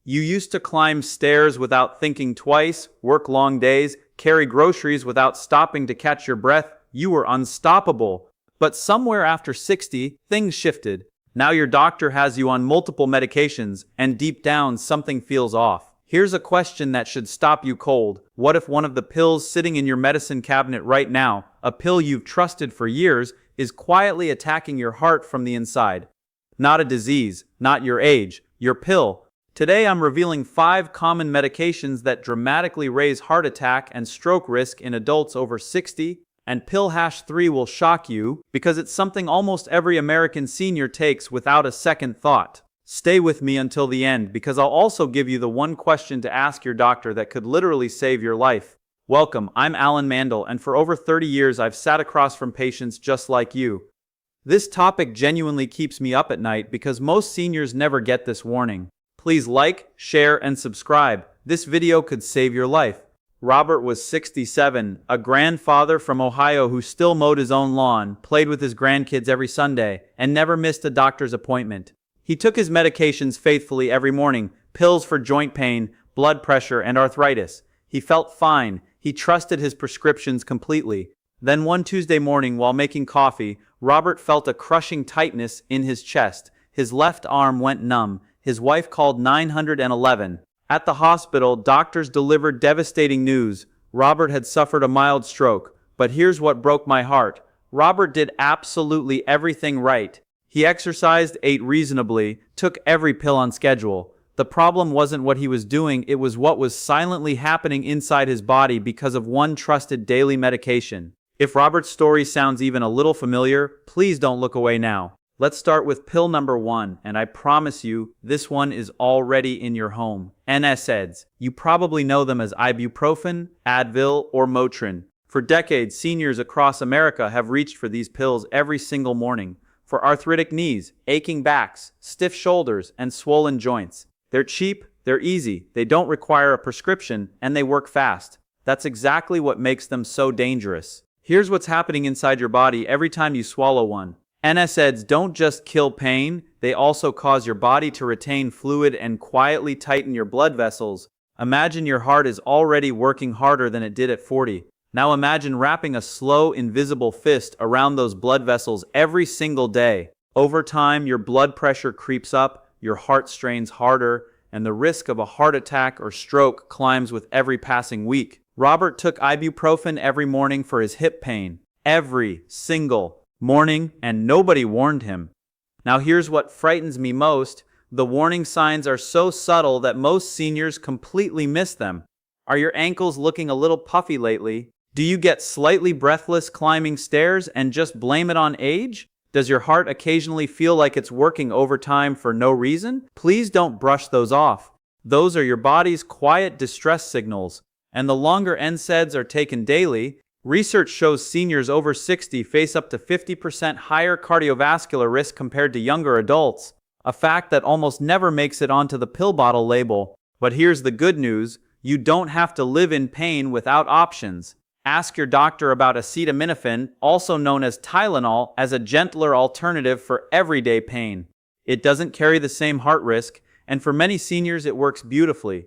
You used to climb stairs without thinking twice, work long days, carry groceries without stopping to catch your breath. You were unstoppable. But somewhere after 60, things shifted. Now your doctor has you on multiple medications, and deep down something feels off. Here's a question that should stop you cold. What if one of the pills sitting in your medicine cabinet right now, a pill you've trusted for years, is quietly attacking your heart from the inside? Not a disease, not your age, your pill. Today I'm revealing 5 common medications that dramatically raise heart attack and stroke risk in adults over 60, and pill #3 will shock you because it's something almost every American senior takes without a second thought. Stay with me until the end because I'll also give you the one question to ask your doctor that could literally save your life. Welcome, I'm Alan Mandel, and for over 30 years I've sat across from patients just like you. This topic genuinely keeps me up at night because most seniors never get this warning. Please like, share, and subscribe. This video could save your life. Robert was 67, a grandfather from Ohio who still mowed his own lawn, played with his grandkids every Sunday, and never missed a doctor's appointment. He took his medications faithfully every morning, pills for joint pain, blood pressure, and arthritis. He felt fine. He trusted his prescriptions completely. Then one Tuesday morning, while making coffee, Robert felt a crushing tightness in his chest. His left arm went numb. His wife called 911. At the hospital, doctors delivered devastating news. Robert had suffered a mild stroke. But here's what broke my heart. Robert did absolutely everything right. He exercised, ate reasonably, took every pill on schedule. The problem wasn't what he was doing, it was what was silently happening inside his body because of one trusted daily medication. If Robert's story sounds even a little familiar, please don't look away now. Let's start with pill number 1, and I promise you, this one is already in your home. NSAIDs. You probably know them as ibuprofen, Advil, or Motrin. For decades, seniors across America have reached for these pills every single morning. For arthritic knees, aching backs, stiff shoulders, and swollen joints. They're cheap, they're easy, they don't require a prescription, and they work fast. That's exactly what makes them so dangerous. Here's what's happening inside your body every time you swallow one. NSAIDs don't just kill pain, they also cause your body to retain fluid and quietly tighten your blood vessels. Imagine your heart is already working harder than it did at 40. Now imagine wrapping a slow, invisible fist around those blood vessels every single day. Over time, your blood pressure creeps up, your heart strains harder, and the risk of a heart attack or stroke climbs with every passing week. Robert took ibuprofen every morning for his hip pain. Every single morning, and nobody warned him. Now here's what frightens me most. The warning signs are so subtle that most seniors completely miss them. Are your ankles looking a little puffy lately? Do you get slightly breathless climbing stairs and just blame it on age? Does your heart occasionally feel like it's working overtime for no reason? Please don't brush those off. Those are your body's quiet distress signals. And the longer NSAIDs are taken daily, research shows seniors over 60 face up to 50% higher cardiovascular risk compared to younger adults, a fact that almost never makes it onto the pill bottle label. But here's the good news, you don't have to live in pain without options. Ask your doctor about acetaminophen, also known as Tylenol, as a gentler alternative for everyday pain. It doesn't carry the same heart risk, and for many seniors it works beautifully.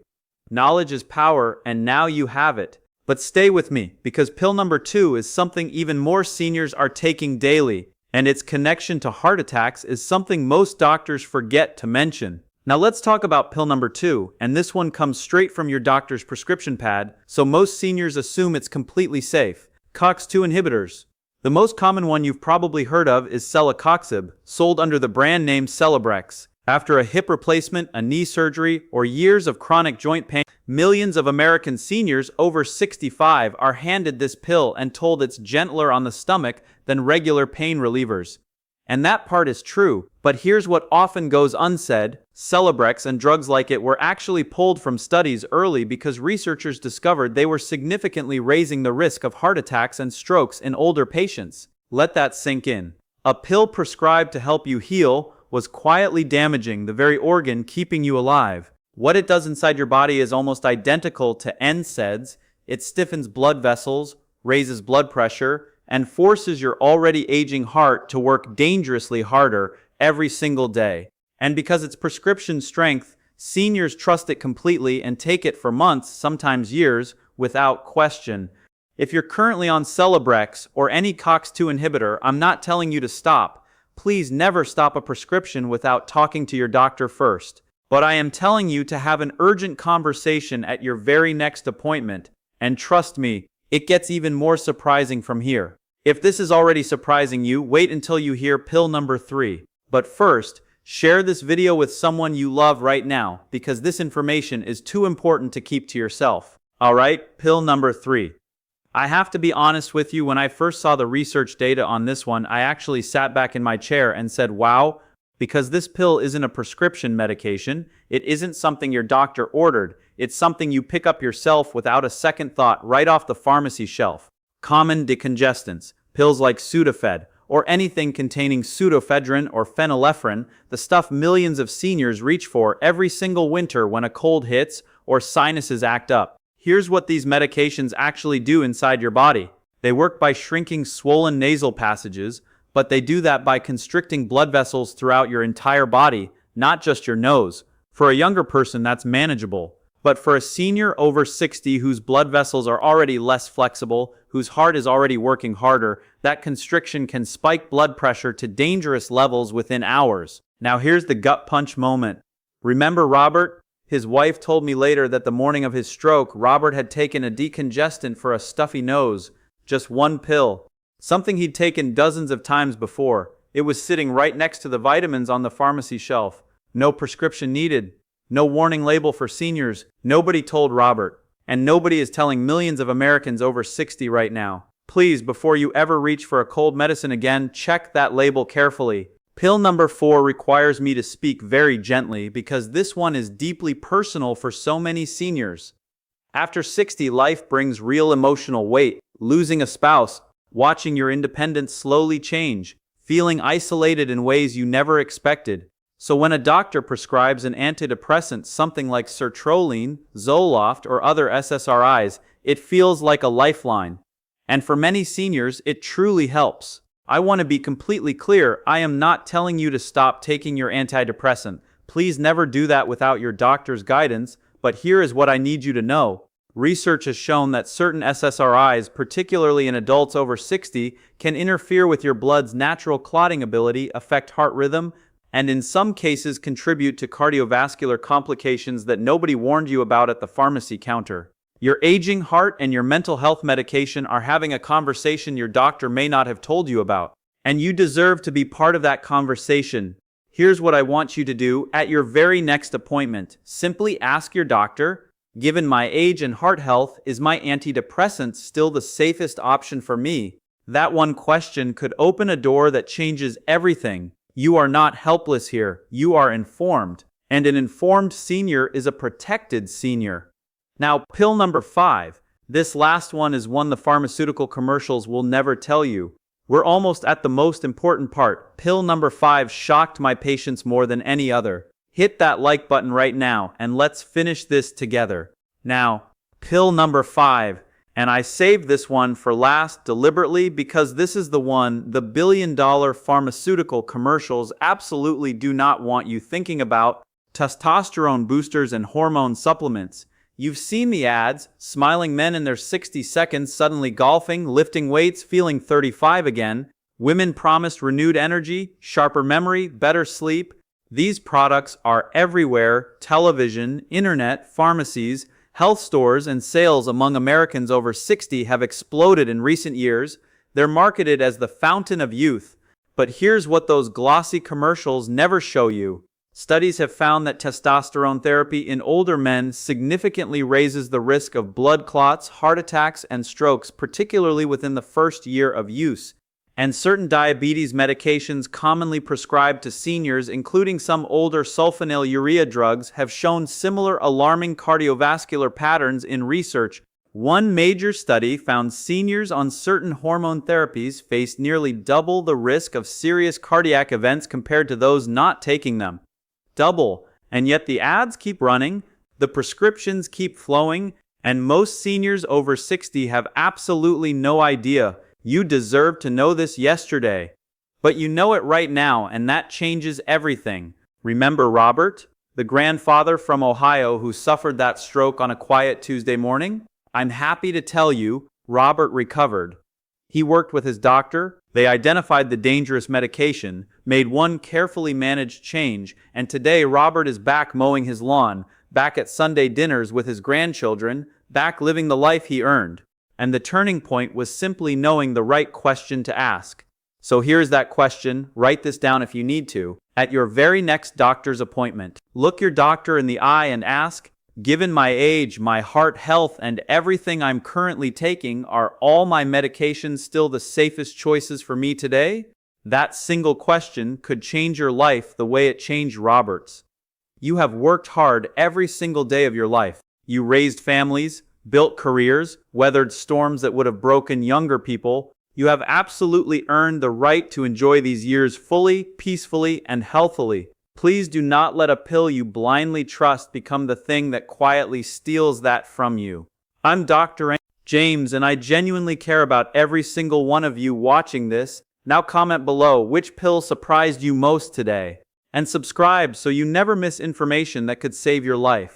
Knowledge is power, and now you have it. But stay with me, because pill number 2 is something even more seniors are taking daily, and its connection to heart attacks is something most doctors forget to mention. Now let's talk about pill number 2, and this one comes straight from your doctor's prescription pad, so most seniors assume it's completely safe. COX-2 inhibitors. The most common one you've probably heard of is celecoxib, sold under the brand name Celebrex. After a hip replacement, a knee surgery, or years of chronic joint pain, millions of American seniors over 65 are handed this pill and told it's gentler on the stomach than regular pain relievers. And that part is true, but here's what often goes unsaid. Celebrex and drugs like it were actually pulled from studies early because researchers discovered they were significantly raising the risk of heart attacks and strokes in older patients. Let that sink in. A pill prescribed to help you heal was quietly damaging the very organ keeping you alive. What it does inside your body is almost identical to NSAIDs. It stiffens blood vessels, raises blood pressure, and forces your already aging heart to work dangerously harder every single day. And because it's prescription strength, Seniors trust it completely and take it for months, sometimes years, without question. If you're currently on Celebrex or any COX-2 inhibitor, I'm not telling you to stop. Please never stop a prescription without talking to your doctor first. But I am telling you to have an urgent conversation at your very next appointment. And trust me, it gets even more surprising from here. If this is already surprising you, wait until you hear pill number 3. But first, share this video with someone you love right now, because this information is too important to keep to yourself. Alright, pill number 3. I have to be honest with you, when I first saw the research data on this one, I actually sat back in my chair and said, wow, because this pill isn't a prescription medication, it isn't something your doctor ordered, it's something you pick up yourself without a second thought right off the pharmacy shelf. Common decongestants, pills like Sudafed, or anything containing pseudoephedrine or phenylephrine, the stuff millions of seniors reach for every single winter when a cold hits or sinuses act up. Here's what these medications actually do inside your body. They work by shrinking swollen nasal passages, but they do that by constricting blood vessels throughout your entire body, not just your nose. For a younger person, that's manageable. But for a senior over 60 whose blood vessels are already less flexible, whose heart is already working harder, that constriction can spike blood pressure to dangerous levels within hours. Now here's the gut punch moment. Remember Robert? His wife told me later that the morning of his stroke, Robert had taken a decongestant for a stuffy nose. Just one pill. Something he'd taken dozens of times before. It was sitting right next to the vitamins on the pharmacy shelf. No prescription needed. No warning label for seniors. Nobody told Robert. And nobody is telling millions of Americans over 60 right now. Please, before you ever reach for a cold medicine again, check that label carefully. Pill number 4 requires me to speak very gently because this one is deeply personal for so many seniors. After 60, life brings real emotional weight. Losing a spouse, watching your independence slowly change, feeling isolated in ways you never expected. So when a doctor prescribes an antidepressant, something like sertraline, Zoloft, or other SSRIs, it feels like a lifeline. And for many seniors, it truly helps. I want to be completely clear, I am not telling you to stop taking your antidepressant. Please never do that without your doctor's guidance, but here is what I need you to know. Research has shown that certain SSRIs, particularly in adults over 60, can interfere with your blood's natural clotting ability, affect heart rhythm, and in some cases contribute to cardiovascular complications that nobody warned you about at the pharmacy counter. Your aging heart and your mental health medication are having a conversation your doctor may not have told you about. And you deserve to be part of that conversation. Here's what I want you to do at your very next appointment. Simply ask your doctor, given my age and heart health, is my antidepressant still the safest option for me? That one question could open a door that changes everything. You are not helpless here. You are informed. And an informed senior is a protected senior. Now, pill number 5. This last one is one the pharmaceutical commercials will never tell you. We're almost at the most important part. Pill number 5 shocked my patients more than any other. Hit that like button right now and let's finish this together. Now, pill number 5. And I saved this one for last deliberately because this is the one the billion-dollar pharmaceutical commercials absolutely do not want you thinking about. Testosterone boosters and hormone supplements. You've seen the ads, smiling men in their 60 seconds suddenly golfing, lifting weights, feeling 35 again. Women promised renewed energy, sharper memory, better sleep. These products are everywhere: television, internet, pharmacies, health stores, and sales among Americans over 60 have exploded in recent years. They're marketed as the fountain of youth. But here's what those glossy commercials never show you. Studies have found that testosterone therapy in older men significantly raises the risk of blood clots, heart attacks, and strokes, particularly within the first year of use. And certain diabetes medications commonly prescribed to seniors, including some older sulfonylurea drugs, have shown similar alarming cardiovascular patterns in research. One major study found seniors on certain hormone therapies faced nearly double the risk of serious cardiac events compared to those not taking them. Double. And yet the ads keep running, the prescriptions keep flowing, and most seniors over 60 have absolutely no idea. You deserved to know this yesterday. But you know it right now, and that changes everything. Remember Robert? the grandfather from Ohio who suffered that stroke on a quiet Tuesday morning? I'm happy to tell you, Robert recovered. He worked with his doctor, they identified the dangerous medication, made one carefully managed change, and today Robert is back mowing his lawn, back at Sunday dinners with his grandchildren, back living the life he earned. And the turning point was simply knowing the right question to ask. So here's that question, write this down if you need to. At your very next doctor's appointment, look your doctor in the eye and ask, given my age, my heart health, and everything I'm currently taking, are all my medications still the safest choices for me today? That single question could change your life the way it changed Robert's. You have worked hard every single day of your life. You raised families, built careers, weathered storms that would have broken younger people. You have absolutely earned the right to enjoy these years fully, peacefully, and healthily. Please do not let a pill you blindly trust become the thing that quietly steals that from you. I'm Dr. James, and I genuinely care about every single one of you watching this. Now comment below which pill surprised you most today. And subscribe so you never miss information that could save your life.